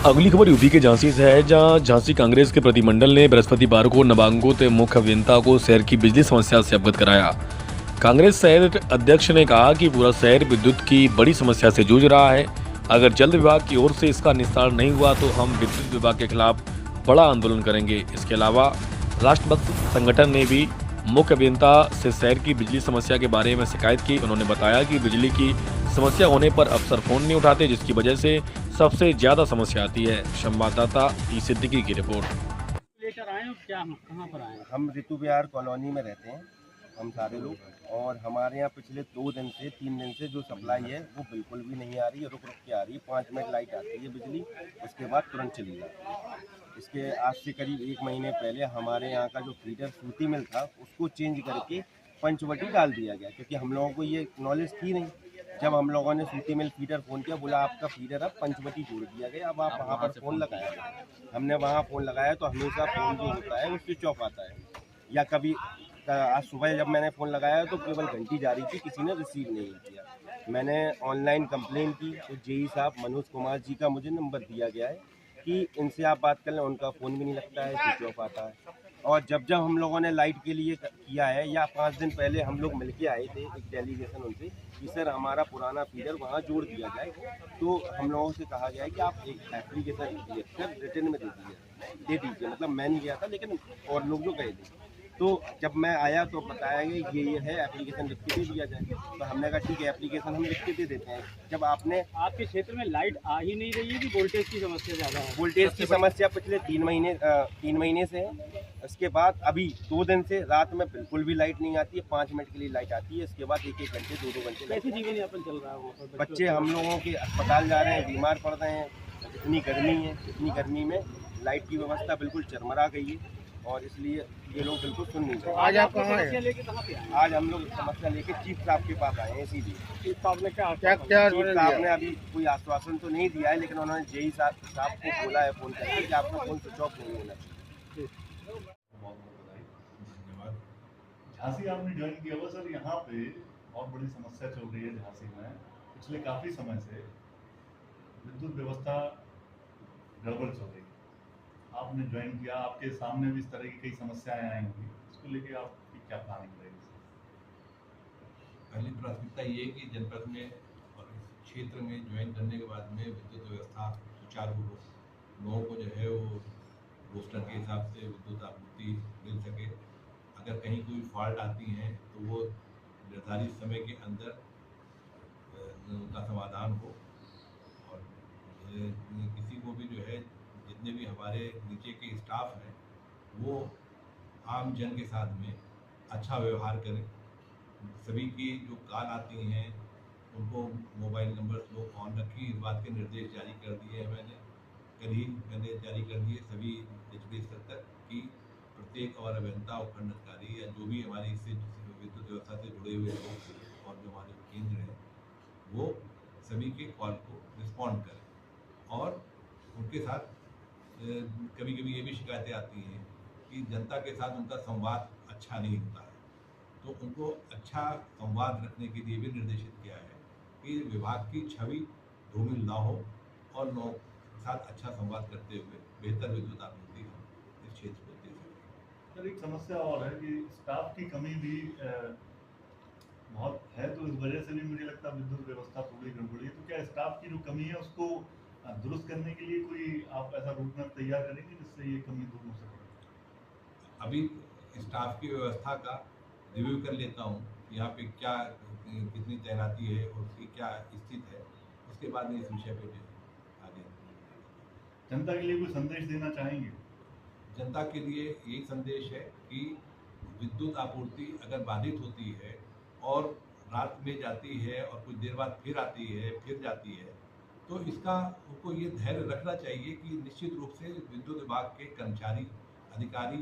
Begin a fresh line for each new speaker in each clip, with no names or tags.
अगली खबर यूपी के झांसी से है, जहां झांसी कांग्रेस के प्रतिमंडल ने बृहस्पतिवार को नवांगों मुख्य अभियंता को शहर की बिजली समस्या से अवगत कराया। कांग्रेस शहर अध्यक्ष ने कहा कि पूरा शहर विद्युत की बड़ी समस्या से जूझ रहा है। अगर जल्द विभाग की ओर से इसका निस्तारण नहीं हुआ तो हम विद्युत विभाग के खिलाफ बड़ा आंदोलन करेंगे। इसके अलावा राष्ट्रभक्त संगठन ने भी मुख्य अभियंता से शहर की बिजली समस्या के बारे में शिकायत की। उन्होंने बताया कि बिजली की समस्या होने पर अफसर फोन नहीं उठाते, जिसकी वजह से सबसे ज्यादा समस्या आती है। संवाददाता ई सिद्दीकी की रिपोर्ट।
लेकर आए हो क्या, हम कहाँ पर आए हैं?
हम ऋतु विहार कॉलोनी में रहते हैं, हम सारे लोग, और हमारे यहाँ पिछले 3 दिन से जो सप्लाई है वो बिल्कुल भी नहीं आ रही है, रुक के आ रही है। 5 मिनट लाइट आती है बिजली, उसके बाद तुरंत चली जाती है। इसके आज से करीब 1 महीने पहले हमारे यहाँ का जो फीडर सूती मिल था उसको चेंज करके पंचवटी डाल दिया गया, क्योंकि हम लोगों को ये नॉलेज थी नहीं। जब हम लोगों ने सूती मिल फीडर फ़ोन किया, बोला आपका फीडर अब पंचवटी जोड़ दिया गया, अब आप वहाँ पर फ़ोन लगाया। हमने वहाँ फ़ोन लगाया तो हमेशा फ़ोन जो होता है वो स्विच ऑफ आता है, या कभी आज सुबह जब मैंने फ़ोन लगाया तो केवल घंटी जा रही थी, किसी ने रिसीव नहीं किया। मैंने ऑनलाइन कंप्लेन की तो जेई साहब मनोज कुमार जी का मुझे नंबर दिया गया है कि इनसे आप बात कर लें। उनका फ़ोन भी नहीं लगता है, स्विच ऑफ आता है। और जब हम लोगों ने लाइट के लिए किया है, या 5 दिन पहले हम लोग मिलके आए थे एक डेलीगेशन उनसे कि सर हमारा पुराना फीडर वहाँ जोड़ दिया जाए, तो हम लोगों से कहा गया है कि आप एक एप्लीकेशन लिख कर रिटर्न में दे दीजिए। मतलब मैं नहीं गया था, लेकिन और लोग जो गए थे, तो जब मैं आया तो बताया गया ये है, एप्लीकेशन लिख के दे दिया जाए। तो हमने कहा ठीक है, एप्लीकेशन हम लिख के दे देते हैं। जब आपने
आपके क्षेत्र में लाइट आ ही नहीं रही है कि वोल्टेज की समस्या ज़्यादा है?
वोल्टेज की समस्या पिछले 3 महीने से है। इसके बाद अभी 2 दिन से रात में बिल्कुल भी लाइट नहीं आती है, 5 मिनट के लिए लाइट आती है, इसके बाद 1-1 घंटे 2-2 घंटे।
कैसे जीवन यापन चल रहा है वहाँ पर?
बच्चे हम लोगों के अस्पताल जा रहे हैं, बीमार पड़ रहे हैं। इतनी गर्मी है, इतनी गर्मी में लाइट की व्यवस्था बिल्कुल चरमरा गई है, और इसलिए ये लोग बिल्कुल सुन नहीं रहे।
आज आप कहाँ हैं? लेके कहाँ पे आए?
आज हम लोग समस्या लेके चीफ साहब के पास आए हैं। इसीलिए
चीफ साहब ने क्या
चीफ साहब ने अभी कोई आश्वासन तो नहीं दिया है, लेकिन उन्होंने जेई साहब को बोला है फ़ोन करके कि आपका फ़ोन स्विच ऑफ नहीं होना चाहिए।
बहुत बहुत बधाई, धन्यवाद। झांसी आपने ज्वाइन किया हुआ सर, यहाँ पे बहुत बड़ी समस्या चल रही है झांसी में। पिछले काफ़ी समय से विद्युत व्यवस्था गड़बड़ चल रही है। आपने ज्वाइन किया, आपके सामने भी इस तरह की कई समस्याएं आई होंगी, इसको लेके आपकी क्या प्लानिंग रहेगी?
पहली प्राथमिकता ये है कि जनपद में और इस क्षेत्र में ज्वाइन करने के बाद में विद्युत व्यवस्था सुचारू हो, लोगों को जो है वो रोस्टर के हिसाब से विद्युत आपूर्ति मिल सके। अगर कहीं कोई फॉल्ट आती हैं तो वो निर्धारित समय के अंदर उनका समाधान हो, और किसी को भी जो है, जितने भी हमारे नीचे के स्टाफ हैं वो आम जन के साथ में अच्छा व्यवहार करें। सभी की जो कॉल आती हैं उनको मोबाइल नंबर लोग ऑन रखें, इस बात के निर्देश जारी कर दिए हैं मैंने जारी कर दिए सभी निचले स्तर तक कि प्रत्येक और अभियंता उपखंड अधिकारी या जो भी हमारी इससे विद्युत व्यवस्था से जुड़े हुए लोग और जो हमारे केंद्र हैं वो सभी के कॉल को रिस्पॉन्ड करें। और उनके साथ कभी कभी ये भी शिकायतें आती हैं कि जनता के साथ उनका संवाद अच्छा नहीं होता है, तो उनको अच्छा संवाद रखने के लिए भी निर्देशित किया है कि विभाग की छवि धूमिल ना हो और लोगों के साथ अच्छा संवाद करते हुए बेहतर विद्युत आपूर्ति हम इस क्षेत्र को दे सकें।
सर एक समस्या और है कि स्टाफ की कमी भी बहुत है, तो इस वजह से भी मुझे लगता है विद्युत व्यवस्था थोड़ी गड़बड़ी है। तो क्या स्टाफ की जो कमी है उसको दुरुस्त करने के लिए कोई आप ऐसा रूट मैप तैयार करेंगे जिससे ये कमी दूर हो सके?
अभी स्टाफ की व्यवस्था का रिव्यू कर लेता हूँ, यहाँ पे क्या कितनी तैनाती है और उसकी क्या स्थिति है, उसके बाद में इस विषय पे आगे।
जनता के लिए कोई संदेश देना चाहेंगे?
जनता के लिए यही संदेश है कि विद्युत आपूर्ति अगर बाधित होती है और रात में जाती है और कुछ देर बाद फिर आती है फिर जाती है, तो इसका उनको ये धैर्य रखना चाहिए कि निश्चित रूप से विद्युत विभाग के कर्मचारी अधिकारी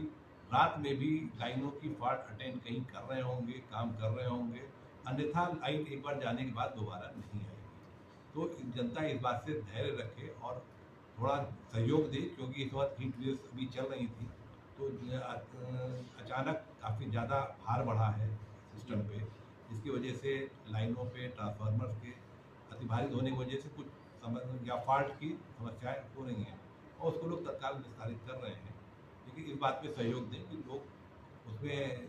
रात में भी लाइनों की फॉल्ट अटेंड कहीं कर रहे होंगे, काम कर रहे होंगे, अन्यथा लाइन एक बार जाने के बाद दोबारा नहीं आएगी। तो जनता इस बात से धैर्य रखे और थोड़ा सहयोग दे, क्योंकि इस वक्त हीट वेव्स अभी चल रही थी, तो अचानक काफ़ी ज़्यादा भार बढ़ा है सिस्टम पे, जिसकी वजह से लाइनों पे ट्रांसफार्मर्स के अतिभारित होने की वजह से कुछ या फॉल्ट की समस्याएं हो रही हैं और उसको लोग तत्काल निस्तारित कर रहे हैं। लेकिन इस बात पे सहयोग दें कि लोग उसमें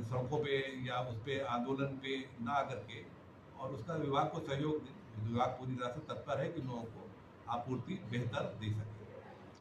सड़कों पे या उस पे आंदोलन पे ना आकर के और उसका विभाग को सहयोग दें। विभाग पूरी तरह से तत्पर है कि लोगों को आपूर्ति बेहतर दे सके।